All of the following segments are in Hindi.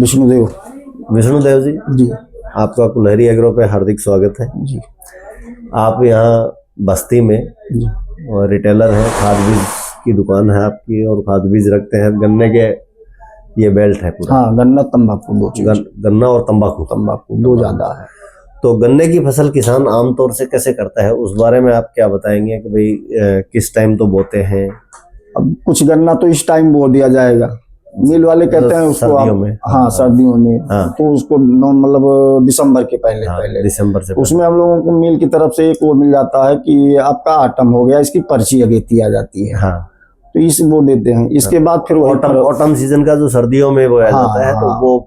विष्णुदेव। विष्णुदेव जी जी आपका कुल्हरी एग्रो पे हार्दिक स्वागत है जी आप यहाँ बस्ती में जी। और रिटेलर हैं, खाद बीज की दुकान है आपकी और खाद बीज रखते हैं। गन्ने के ये बेल्ट है पूरा। हाँ, गन्ना तंबाकू दो चीज। गन्ना और तंबाकू तंबाकू दो ज्यादा है। तो गन्ने की फसल किसान आमतौर से कैसे करता है, उस बारे में आप क्या बताएंगे कि भाई किस टाइम तो बोते हैं? अब कुछ गन्ना तो इस टाइम बो दिया जाएगा, मिल वाले कहते हैं उसको सर्दियों में। हाँ सर्दियों में। हाँ। तो उसको मतलब दिसंबर के पहले पहले दिसंबर से उसमें हम लोगों को मिल की तरफ से एक वो मिल जाता है कि आपका आटम हो गया, इसकी पर्ची अगेती आ जाती है। हाँ तो इस वो देते हैं। इसके बाद फिर ऑटम सीजन का जो सर्दियों में बोया जाता है तो वो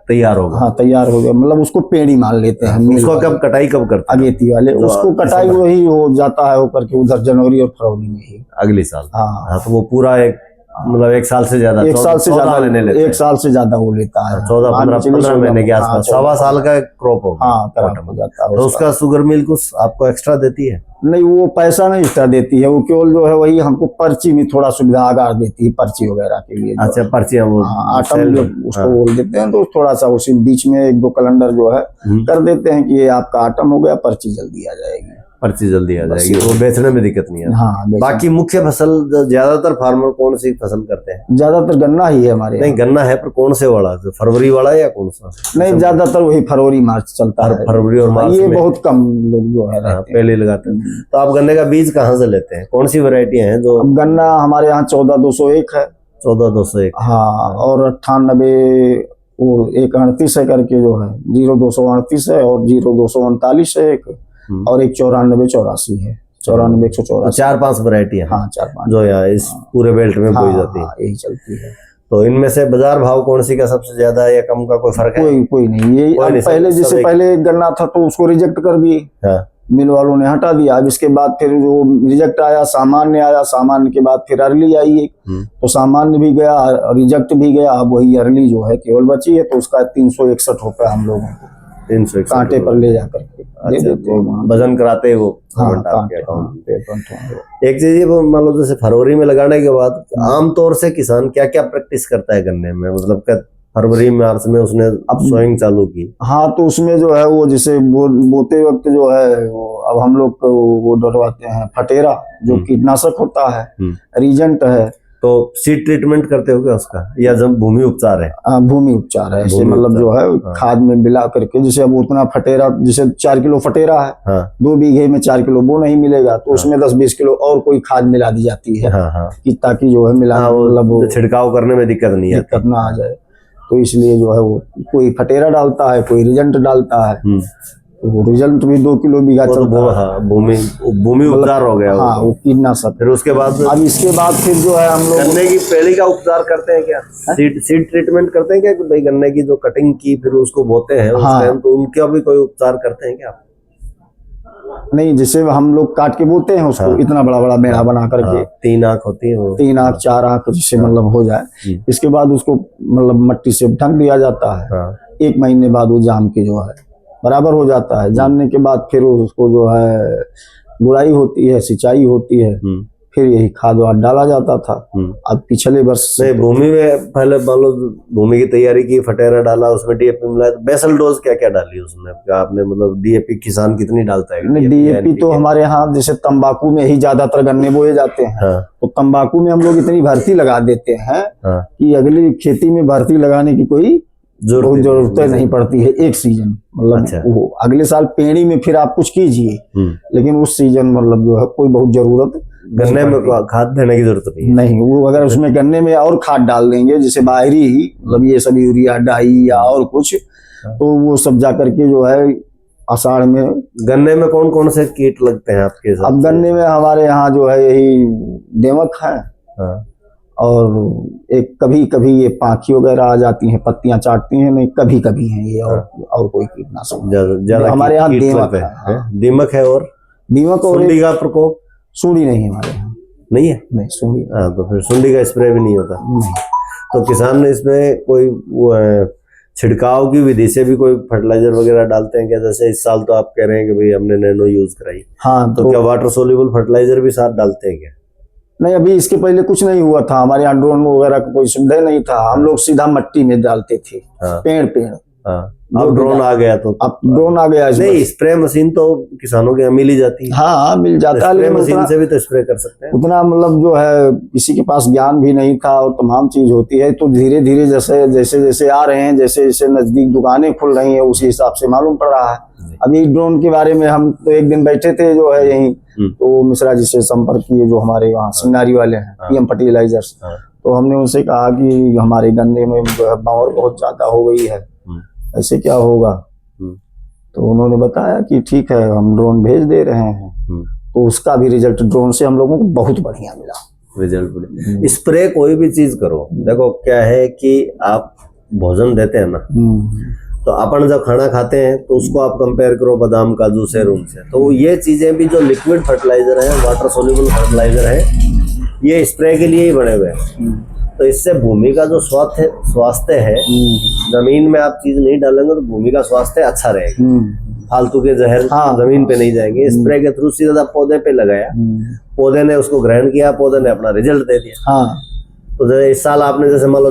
तैयार होगा। हाँ तैयार हो गया, मतलब उसको पेड़ी मान लेते हैं। उसको कब कटाई कब करते हैं? अगेती वाले उसको कटाई वही हो जाता है ऊपर के उधर जनवरी और फरवरी में ही अगले साल। हाँ तो वो पूरा मतलब एक साल से ज्यादा, एक साल से ज्यादा लेने लेते एक साल से ज्यादा वो लेता है। 14-15 महीने के आसपास, सवा साल का क्रॉप होगा। हाँ क्रॉप हो जाता है। तो उसका शुगर मिल कुछ आपको एक्स्ट्रा देती है? नहीं, वो पैसा नहीं एक्स्ट्रा देती है, वो केवल जो है वही हमको पर्ची में थोड़ा सुविधा आगार देती है, पर्ची वगैरह के लिए। अच्छा, पर्चियां वो आटम जो उसको बोल देते हैं, तो थोड़ा सा उसी बीच में 1-2 कैलेंडर जो है कर देते हैं कि ये आपका आटम हो गया, पर्ची जल्दी आ जाएगी। पर्ची जल्दी आ जाएगी, वो बेचने में दिक्कत नहीं है। हाँ, बाकी मुख्य फसल ज्यादातर फार्मर कौन सी फसल करते हैं? ज्यादातर गन्ना ही है हमारे। नहीं, गन्ना है पर कौन से वाला, फरवरी वाला या कौन सा? नहीं, ज्यादातर वही फरवरी मार्च चलता है। फरवरी और मार्च ये बहुत कम लोग जो है पहले लगाते हैं। तो आप गन्ने का बीज कहाँ से लेते हैं? कौन सी वैरायटी है जो? गन्ना हमारे यहाँ 14201 है। 14201। हाँ, और 98 वो 138 है करके जो है, 0238 है और 0239 है एक, और एक 9484 है। 9484। 4-5 वैरायटी है। हाँ 4-5 जो यहाँ इस पूरे बेल्ट में बोई जाती है। यही चलती है। तो इनमें से बाजार भाव कौन सी का सबसे ज्यादा है या कम का कोई फर्क है? कोई नहीं। ये पहले जैसे पहले गन्ना था तो उसको रिजेक्ट कर दिए, मिल वालों ने हटा दिया। अब इसके बाद फिर जो रिजेक्ट आया, सामान्य आया, सामान्य के बाद फिर अर्ली आई एक, तो सामान्य भी गया, रिजेक्ट भी गया। अब वही अर्ली जो है केवल बची है, तो उसका 361 रुपए हम लोगों को 361 कांटे पर ले जाकर दे देते हैं। वजन कराते हैं वो। हाँ, एक चीज ये मान लो जैसे फरवरी में लगाने के बाद आमतौर से किसान क्या क्या प्रैक्टिस करता है गन्ने में, मतलब फरवरी मार्च में उसने अब सोइंग चालू की? हाँ, तो उसमें जो है वो जैसे बोते वक्त जो है वो अब हम लोग वो डरवाते हैं फटेरा, जो कीटनाशक होता है, रीजेंट है। तो सीड ट्रीटमेंट करते हो क्या उसका, या जब भूमि उपचार है? भूमि उपचार है, ऐसे मतलब जो है खाद में मिला करके। जैसे अब उतना फटेरा, जैसे 4 किलो फटेरा है, 2 बीघे में 4 किलो वो नहीं मिलेगा, तो उसमें 10-20 किलो और कोई खाद मिला दी जाती है कि ताकि जो है मिला मतलब छिड़काव करने में दिक्कत नहीं है, दिक्कत ना आ जाए। तो इसलिए जो है वो कोई फटेरा डालता है, कोई रिजेंट डालता है। वो रिजल्ट भी 2 किलो बीघा चलता है। भूमि उपचार हो गया। हाँ, वो कीटनाशक। फिर उसके बाद अब इसके बाद फिर जो है हम लोग गन्ने की पेड़ी का उपचार करते हैं क्या? सीड ट्रीटमेंट करते हैं क्या कि भाई गन्ने की जो कटिंग की फिर उसको बोते हैं उस टाइम, तो उनका भी कोई उपचार करते हैं क्या? नहीं, जैसे हम लोग काट के बोते हैं उसको, इतना बड़ा बड़ा मेढ़ा बना करके। 3 आंख होती है वो, 3 आंख 4 आंख जिससे मतलब हो जाए। इसके बाद उसको मतलब मट्टी से ढक दिया जाता है। 1 महीने बाद वो जाम के जो है बराबर हो जाता है। जानने के बाद फिर उसको जो है गुड़ाई होती है, सिंचाई होती है, फिर यही खाद वाद डाला जाता था। अब पिछले वर्ष से भूमि में पहले मान लो भूमि की तैयारी की, फटेरा डाला, उसमें डीएपी मिलाया, तो बेसल डोज क्या क्या डाली उसमें आपने? मतलब डीएपी किसान कितनी डालता है? डीएपी तो हमारे यहाँ जैसे तंबाकू में ही ज्यादातर गन्ने बोए जाते हैं। तो तंबाकू में हम लोग इतनी भर्ती लगा देते हैं कि अगली खेती में भर्ती लगाने की कोई जरूरत नहीं पड़ती है। एक सीजन मतलब वो अगले साल पेड़ी में फिर आप कुछ कीजिए, लेकिन उस सीजन मतलब जो है कोई बहुत जरूरत गन्ने में खाद देने की जरूरत नहीं। वो अगर उसमें गन्ने में और खाद डाल देंगे, जैसे बाहरी मतलब ये सब यूरिया डाई या और कुछ, तो वो सब जा करके जो है आषाढ़ में। गन्ने में कौन कौन से कीट लगते हैं आपके? अब गन्ने में हमारे यहाँ जो है यही दीमक है, और एक कभी कभी ये पाखी वगैरह आ जाती हैं, पत्तियां चाटती हैं, नहीं कभी कभी हैं ये, और कोई कीटनाशक ज्यादा हमारे यहाँ दीमक है। दीमक है और दीमक और सुंडी का प्रकोप? सुंडी नहीं हमारे यहाँ, नहीं है। नहीं सुंडी। तो फिर सुंडी का स्प्रे भी नहीं होता? नहीं। तो किसान ने इसमें कोई छिड़काव की विधि से भी कोई फर्टिलाइजर वगैरह डालते हैं क्या? जैसे इस साल तो आप कह रहे हैं कि भाई हमने नैनो यूज कराई। हाँ, तो क्या वाटर सोल्यूबल फर्टिलाइजर भी साथ डालते हैं क्या? नहीं, अभी इसके पहले कुछ नहीं हुआ था। हमारे यहाँ ड्रोन वगैरह का कोई सुविधा नहीं था। हम लोग सीधा मट्टी में डालते थे। पेड़। अब ड्रोन आ गया तो अब ड्रोन आ गया। नहीं, स्प्रे मशीन तो किसानों के यहाँ मिल ही जाती है। हाँ, मिल जाता है, लेकिन मशीन से भी तो स्प्रे कर सकते हैं। उतना मतलब जो है किसी के पास ज्ञान भी नहीं था और तमाम चीज होती है। तो धीरे धीरे जैसे आ रहे हैं, जैसे जैसे नजदीक दुकानें खुल रही हैं, उसी हिसाब से मालूम पड़ रहा है। अभी ड्रोन के बारे में हम तो एक दिन बैठे थे जो है यहीं, तो मिश्रा जी से संपर्क किए, जो हमारे वहाँ सिंगारी वाले हैं, PM फर्टिलाइजर्स। तो हमने उनसे कहा कि हमारे गन्ने में बावर बहुत ज्यादा हो गई है, ऐसे क्या होगा। तो उन्होंने बताया कि ठीक है, हम ड्रोन भेज दे रहे हैं। तो उसका भी रिजल्ट ड्रोन से हम लोगों को बहुत बढ़िया मिला। रिजल्ट स्प्रे कोई भी चीज करो, देखो क्या है कि आप भोजन देते हैं ना, तो अपन जब खाना खाते हैं तो उसको आप कंपेयर करो बादाम काजू से, रूम से। तो ये चीजें भी जो लिक्विड फर्टिलाइजर है, वाटर सोल्यूबल फर्टिलाइजर है, ये स्प्रे के लिए ही बने हुए हैं। तो इससे भूमि का जो स्वास्थ्य है, जमीन में आप चीज नहीं डालेंगे तो भूमि का स्वास्थ्य अच्छा रहेगा। फालतू के जहर जमीन पे नहीं जाएंगे। स्प्रे के थ्रू सीधा पौधे पे लगाया, पौधे ने उसको ग्रहण किया, पौधे ने अपना रिजल्ट दे दिया। तो जैसे इस साल आपने जैसे मान लो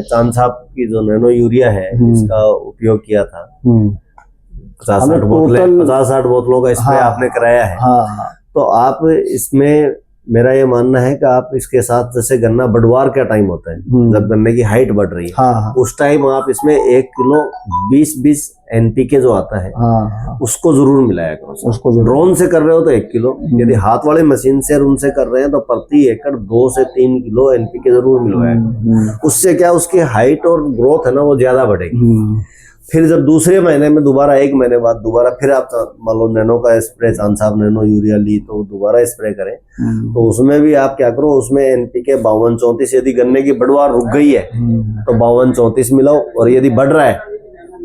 चांद साहब की जो नैनो यूरिया है, इसका उपयोग किया था, 50-60 बोतलों का स्प्रे आपने कराया है। तो आप इसमें, मेरा ये मानना है कि आप इसके साथ, जैसे गन्ना बढ़वार का टाइम होता है, जब गन्ने की हाइट बढ़ रही है, उस टाइम आप इसमें 1 किलो 20 NPK जो आता है, उसको जरूर मिलाया करो। उसको ड्रोन से कर रहे हो तो 1 किलो, यदि हाथ वाले मशीन से उनसे कर रहे हैं तो प्रति एकड़ 2 से 3 किलो NPK जरूर मिलवाया करो। उससे क्या, उसकी हाइट और ग्रोथ है ना, वो ज्यादा बढ़ेगी। फिर जब दूसरे महीने में दोबारा, 1 महीने बाद दोबारा फिर आप मान लो नैनो का स्प्रे, चांद साहब नैनो यूरिया ली तो दोबारा स्प्रे करें, तो उसमें भी आप क्या करो, उसमें NPK 52-34, यदि गन्ने की बढ़वार रुक गई है तो 52-34 मिलाओ, और यदि बढ़ रहा है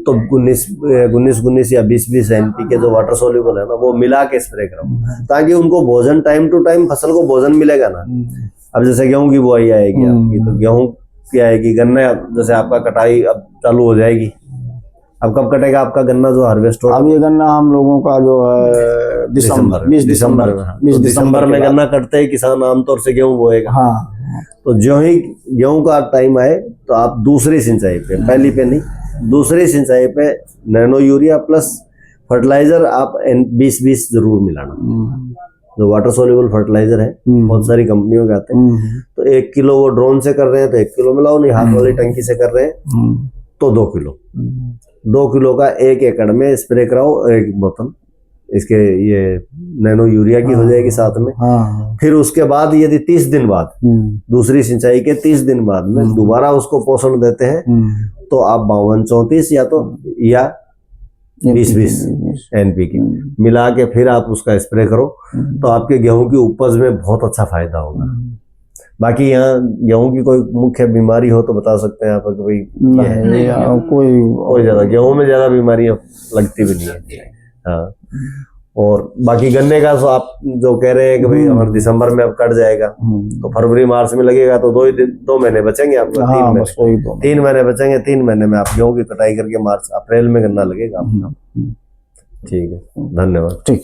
तो 19 या 20 NPK जो वाटर सोल्यूबल है ना, वो मिला के स्प्रे करो, ताकि उनको भोजन, टाइम टू टाइम फसल को भोजन मिलेगा ना। अब जैसे गेहूं की बुआई आएगी आपकी, तो गेहूं क्या आएगी, गन्ना जैसे आपका कटाई अब चालू हो जाएगी। अब कब कटेगा आपका गन्ना जो हार्वेस्ट होगा? अब ये गन्ना हम लोगों का जो है दिसंबर में गन्ना कटते ही किसान आमतौर से गेहूं बोएगा। तो जो ही गेहूं का टाइम आए तो आप दूसरी सिंचाई पे, पहली पे नहीं, दूसरी सिंचाई पे नैनो यूरिया प्लस फर्टिलाइजर आप 20-20 जरूर मिलाना। जो वाटर सोल्यूबल फर्टिलाइजर है, बहुत सारी कंपनियों के आते हैं। तो 1 किलो वो ड्रोन से कर रहे हैं तो 1 किलो मिलाओ, नहीं हाथ वाली टंकी से कर रहे हैं तो 2 किलो। 2 किलो का 1 एकड़ में स्प्रे कराओ, 1 बोतल इसके ये नैनो यूरिया की हो जाएगी साथ में। फिर उसके बाद यदि 30 दिन बाद, दूसरी सिंचाई के 30 दिन बाद में दोबारा उसको पोषण देते हैं, तो आप 52-34 या 20-20 NPK मिला के फिर आप उसका स्प्रे करो, तो आपके गेहूं की उपज में बहुत अच्छा फायदा होगा। बाकी यहाँ गेहूं की कोई मुख्य बीमारी हो तो बता सकते हैं आप कि भाई कोई ज्यादा गेहूं में ज्यादा बीमारियां लगती भी नहीं है। हाँ, और बाकी गन्ने का तो आप जो कह रहे हैं कि भाई हमारे दिसंबर में अब कट जाएगा, तो फरवरी मार्च में लगेगा, तो 2 महीने बचेंगे आपको। 3 महीने बचेंगे। 3 महीने में आप गेहूं की कटाई करके मार्च अप्रैल में गन्ना लगेगा आपका। ठीक है, धन्यवाद। ठीक।